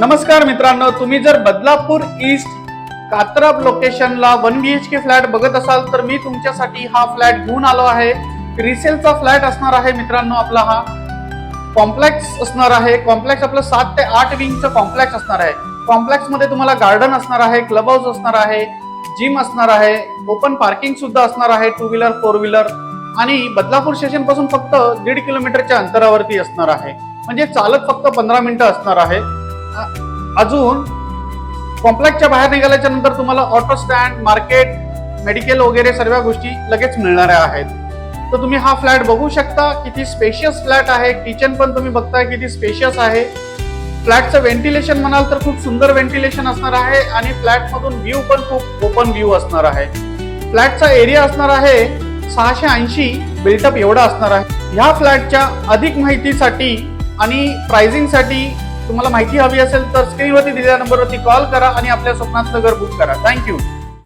नमस्कार मित्रांनो, तुम्ही जर बदलापूर ईस्ट कात्रप लोकेशनला 1 BHK फ्लॅट बघत असाल तर मी तुमच्यासाठी हा फ्लॅट घेऊन आलो आहे। रिसेलचा फ्लॅट असणार आहे मित्रांनो। आपला हा कॉम्प्लेक्स असणार आहे। कॉम्प्लेक्स आपलं 7 ते 8 विंगचं कॉम्प्लेक्स असणार आहे। कॉम्प्लेक्स मध्ये तुम्हाला गार्डन असणार आहे, क्लब हाऊस असणार आहे, जिम असणार आहे, ओपन पार्किंग सुद्धा असणार आहे, 2 व्हीलर 4 व्हीलर आणि बदलापूर स्टेशन पासून फक्त 1.5 किलोमीटरच्या अंतरावरती असणार आहे। म्हणजे चालत फक्त 15 मिनिटं असणार आहे। अजून कॉम्प्लेक्सच्या बाहेर निघाल्याच्या नंतर तुम्हाला ऑटो स्टँड, मार्केट, मेडिकल वगैरे सर्व गोष्टी लगेच मिळणाऱ्या आहेत। तर तुम्ही हा फ्लॅट बघू शकता, किती स्पेशियस फ्लॅट आहे। किचन पण तुम्ही बघताय किती स्पेशियस आहे। फ्लॅटचं व्हेंटिलेशन म्हणाल तर खूप सुंदर व्हेंटिलेशन असणार आहे आणि फ्लॅट मधून व्ह्यू पण खूप ओपन व्ह्यू असणार आहे। फ्लॅटचा एरिया असणार आहे 680 बिल्टअप एवढा असणार आहे। ह्या फ्लॅटच्या अधिक माहितीसाठी आणि प्राइसिंग साठी तुम्हाला माहिती हवी असेल तर स्क्रीनवरती दिलेल्या नंबरवरती कॉल करा आणि आपल्या स्वप्नातलं घर बुक करा। थँक्यू।